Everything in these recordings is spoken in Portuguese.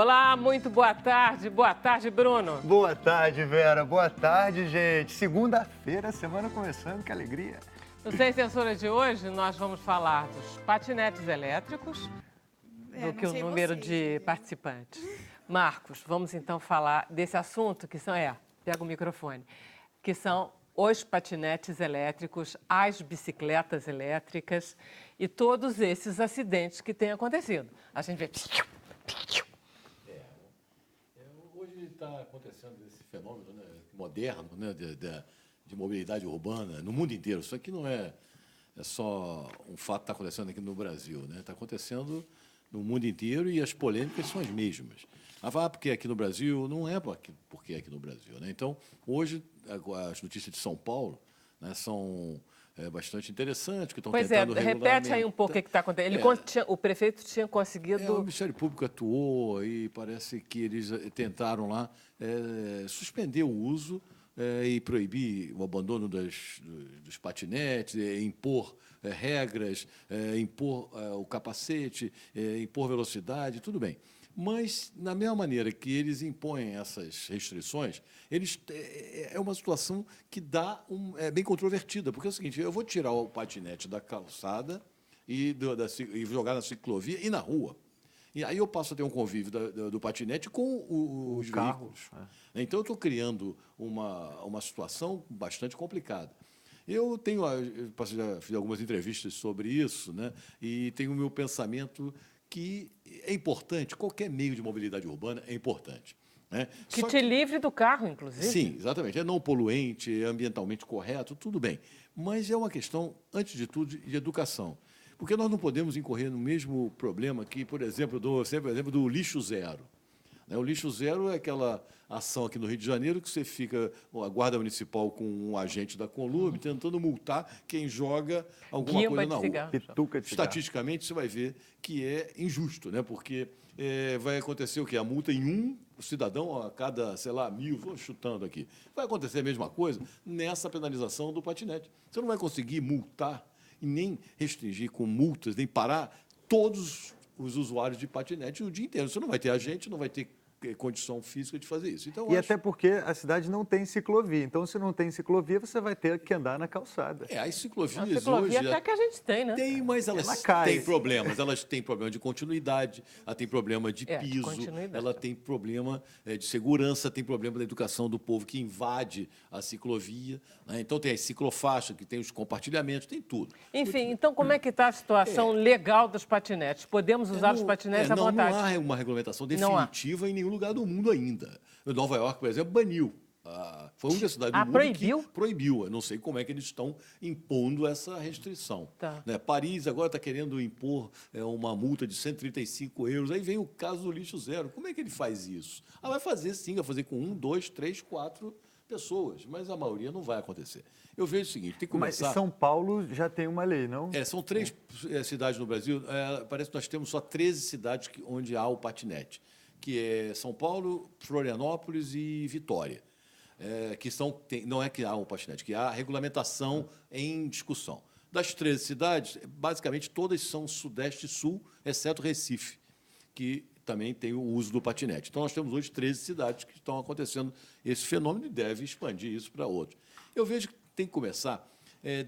Olá, muito boa tarde. Boa tarde, Bruno. Boa tarde, Vera. Boa tarde, gente. Segunda-feira, semana começando, que alegria. No Sem Censura de hoje, nós vamos falar dos patinetes elétricos, do que o número de participantes. Marcos, vamos então falar desse assunto que são, pega o microfone, que são os patinetes elétricos, as bicicletas elétricas e todos esses acidentes que têm acontecido. A gente vê... Hoje está acontecendo esse fenômeno, né, moderno, né, de mobilidade urbana no mundo inteiro. Isso aqui não é só um fato que está acontecendo aqui no Brasil, né? Está acontecendo no mundo inteiro e as polêmicas são as mesmas. Porque aqui no Brasil, não é porque é aqui no Brasil, né? Então, hoje, as notícias de São Paulo, né, são bastante interessantes, que estão tentando regulamentar. Repete aí um pouco o que está acontecendo. O prefeito tinha conseguido... O Ministério Público atuou e parece que eles tentaram lá suspender o uso e proibir o abandono dos patinetes, impor regras, impor o capacete, impor velocidade, tudo bem. Mas, na mesma maneira que eles impõem essas restrições, é uma situação que é bem controvertida, porque é o seguinte, eu vou tirar o patinete da calçada e jogar na ciclovia e na rua. E aí eu passo a ter um convívio do patinete com os veículos. Então, eu estou criando uma situação bastante complicada. Eu já fiz algumas entrevistas sobre isso, né? E tenho o meu pensamento que é importante, qualquer meio de mobilidade urbana é importante. Né? Que te livre do carro, inclusive. Sim, exatamente. É não poluente, é ambientalmente correto, tudo bem. Mas é uma questão, antes de tudo, de educação. Porque nós não podemos incorrer no mesmo problema que, por exemplo, do lixo zero. O lixo zero é aquela ação aqui no Rio de Janeiro que você fica, a Guarda Municipal com um agente da Conlub tentando multar quem joga alguma coisa na rua. Pituca de cigarro. Estatisticamente, você vai ver que é injusto, né? Porque vai acontecer o quê? A multa em um cidadão a cada, 1.000, vou chutando aqui. Vai acontecer a mesma coisa nessa penalização do patinete. Você não vai conseguir multar e nem restringir com multas, nem parar todos os usuários de patinete o dia inteiro. Você não vai ter agente, não vai ter condição física de fazer isso. Então, até porque a cidade não tem ciclovia. Então, se não tem ciclovia, você vai ter que andar na calçada. As ciclovias hoje... A ciclovia até que a gente tem, né? Tem, mas elas têm problemas. Elas têm problema de continuidade, ela tem problema de piso, ela tem problema de segurança, tem problema da educação do povo que invade a ciclovia. Né? Então, tem as ciclofaixas, que tem os compartilhamentos, tem tudo. Enfim, então como é que está a situação legal dos patinetes? Podemos usar os patinetes à vontade? Não há uma regulamentação definitiva em nenhum lugar do mundo ainda. Nova York, por exemplo, baniu. Foi uma das cidades do mundo que proibiu. Eu não sei como é que eles estão impondo essa restrição. Tá. Né? Paris agora está querendo impor uma multa de 135 euros. Aí vem o caso do lixo zero. Como é que ele faz isso? Vai fazer sim, vai fazer com 1, 2, 3, 4 pessoas, mas a maioria não vai acontecer. Eu vejo o seguinte, tem que começar... Mas São Paulo já tem uma lei, não? São 3 cidades no Brasil. Parece que nós temos só 13 cidades onde há o patinete, que é São Paulo, Florianópolis e Vitória, não é que há um patinete, que há regulamentação em discussão. Das 13 cidades, basicamente todas são Sudeste e Sul, exceto Recife, que também tem o uso do patinete. Então, nós temos hoje 13 cidades que estão acontecendo esse fenômeno e deve expandir isso para outros. Eu vejo que tem que começar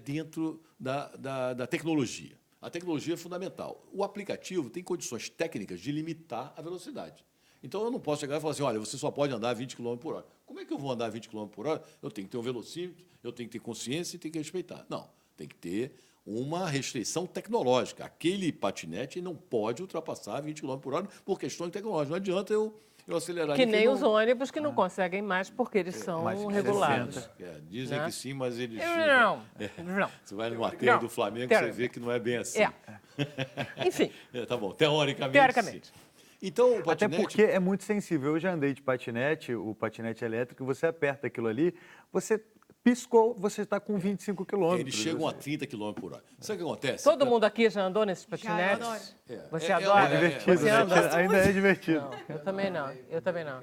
dentro da tecnologia. A tecnologia é fundamental. O aplicativo tem condições técnicas de limitar a velocidade. Então, eu não posso chegar e falar assim, olha, você só pode andar 20 km por hora. Como é que eu vou andar 20 km por hora? Eu tenho que ter um velocímetro, eu tenho que ter consciência e tenho que respeitar. Não, tem que ter uma restrição tecnológica. Aquele patinete não pode ultrapassar 20 km por hora por questões tecnológicas. Não adianta eu acelerar. Que nem os ônibus que não conseguem mais porque eles são regulados. Dizem que sim, mas eles... Não. Você vai no aterro do Flamengo, você vê que não é bem assim. Enfim. Tá bom, teoricamente. Sim. Então, o patinete... Até porque é muito sensível. Eu já andei de patinete, o patinete elétrico, você aperta aquilo ali, você piscou, você está com 25 quilômetros. Eles chegam a 30 km por hora. Sabe o que acontece? Todo mundo aqui já andou nesses patinetes? Você adora? É divertido. Você anda? Ainda é divertido. Não, eu também não.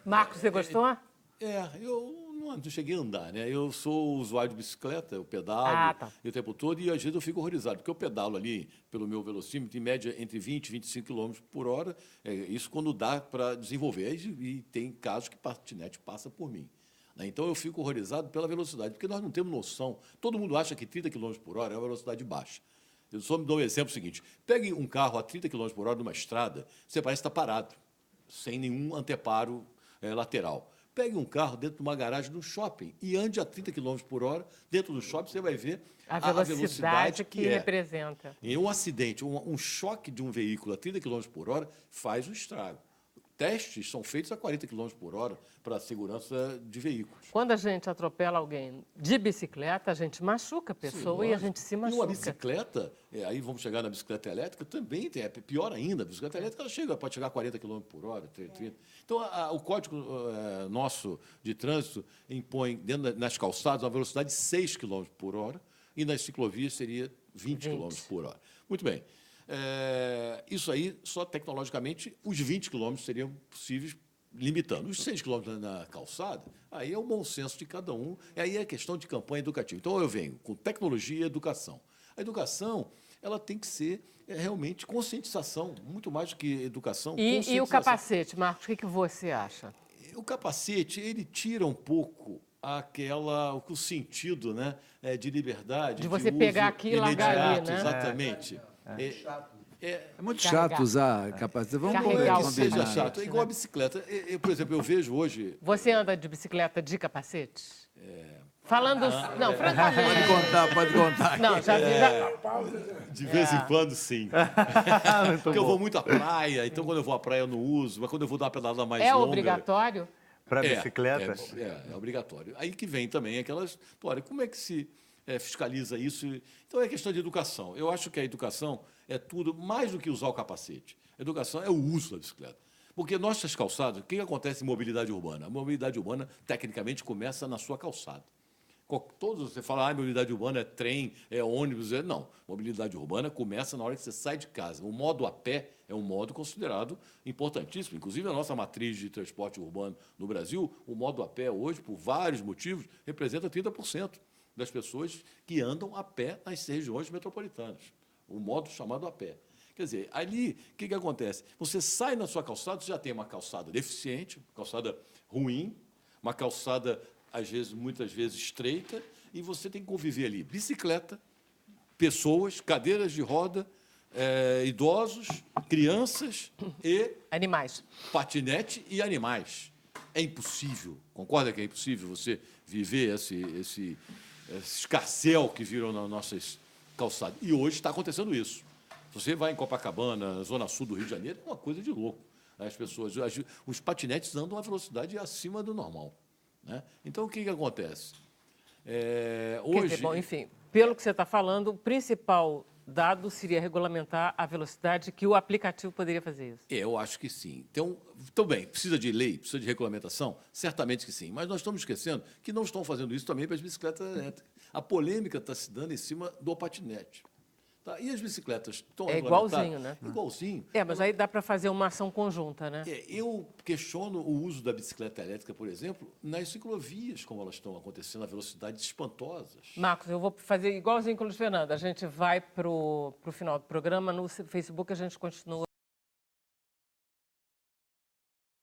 Marcos, você gostou? Eu não cheguei a andar, né? Eu sou usuário de bicicleta, eu pedalo o tempo todo e às vezes eu fico horrorizado, porque eu pedalo ali pelo meu velocímetro, em média entre 20 e 25 km por hora, isso quando dá para desenvolver. E tem casos que patinete passa por mim. Né? Então eu fico horrorizado pela velocidade, porque nós não temos noção. Todo mundo acha que 30 km por hora é uma velocidade baixa. Eu só me dou um exemplo seguinte: pegue um carro a 30 km por hora numa estrada, você parece estar parado, sem nenhum anteparo lateral. Pegue um carro dentro de uma garagem do shopping e ande a 30 km por hora. Dentro do shopping você vai ver a velocidade que representa. E um acidente, um choque de um veículo a 30 km por hora faz um estrago. Testes são feitos a 40 km por hora para a segurança de veículos. Quando a gente atropela alguém de bicicleta, a gente machuca a pessoa. Sim, e a gente se machuca. E uma bicicleta, aí vamos chegar na bicicleta elétrica, também é pior ainda. A bicicleta elétrica pode chegar a 40 km por hora, 30. Então, o Código nosso de Trânsito impõe, nas calçadas, uma velocidade de 6 km por hora e nas ciclovias seria 20 km por hora. Muito bem. Isso aí, só tecnologicamente, os 20 km seriam possíveis, limitando. Os 6 km na calçada, aí é o bom senso de cada um, e aí é questão de campanha educativa. Então, eu venho com tecnologia e educação. A educação, ela tem que ser realmente conscientização, muito mais do que educação, conscientização. E o capacete, Marcos, o que você acha? O capacete, ele tira um pouco o sentido, né, de liberdade. De você pegar aqui e largar ali, né? Exatamente. É muito chato usar capacete. Vamos carregar que seja capacete, chato. É igual a bicicleta. Por exemplo, eu vejo hoje... Você anda de bicicleta de capacete? Falando... Não, francamente... Pode contar. Não, já vi... De vez em quando, sim. Porque eu vou muito à praia, então quando eu vou à praia eu não uso, mas quando eu vou dar uma pedalada mais longa... É obrigatório? Para bicicleta? É obrigatório. Aí que vem também aquelas... Olha, como é que se fiscaliza isso? Então, é questão de educação. Eu acho que a educação é tudo, mais do que usar o capacete. A educação é o uso da bicicleta. Porque nossas calçadas, o que acontece em mobilidade urbana? A mobilidade urbana, tecnicamente, começa na sua calçada. Todos você fala, mobilidade urbana é trem, é ônibus. Não. Mobilidade urbana começa na hora que você sai de casa. O modo a pé é um modo considerado importantíssimo. Inclusive, a nossa matriz de transporte urbano no Brasil, o modo a pé hoje, por vários motivos, representa 30% das pessoas que andam a pé nas regiões metropolitanas. O modo chamado a pé. Quer dizer, ali, o que acontece? Você sai na sua calçada, você já tem uma calçada deficiente, uma calçada ruim, uma calçada, muitas vezes, estreita, e você tem que conviver ali. Bicicleta, pessoas, cadeiras de roda, idosos, crianças e... Animais. Patinete e animais. É impossível. Concorda que é impossível você viver esse escarcéu que viram nas nossas calçadas? E hoje está acontecendo isso. Você vai em Copacabana, zona sul do Rio de Janeiro, é uma coisa de louco. As pessoas, os patinetes andam a velocidade acima do normal. Né? Então, o que acontece? Hoje... Quer dizer, bom, enfim, pelo que você está falando, o principal dado seria regulamentar a velocidade que o aplicativo poderia fazer isso. Eu acho que sim. Então, bem, precisa de lei, precisa de regulamentação? Certamente que sim. Mas nós estamos esquecendo que não estão fazendo isso também para as bicicletas elétricas. A polêmica está se dando em cima do patinete. Tá? E as bicicletas estão regulamentadas? Igualzinho, né? Igualzinho. Mas aí dá para fazer uma ação conjunta, né? Eu questiono o uso da bicicleta elétrica, por exemplo, nas ciclovias, como elas estão acontecendo, a velocidades espantosas. Marcos, eu vou fazer igualzinho com o Luiz Fernando. A gente vai para o final do programa, no Facebook a gente continua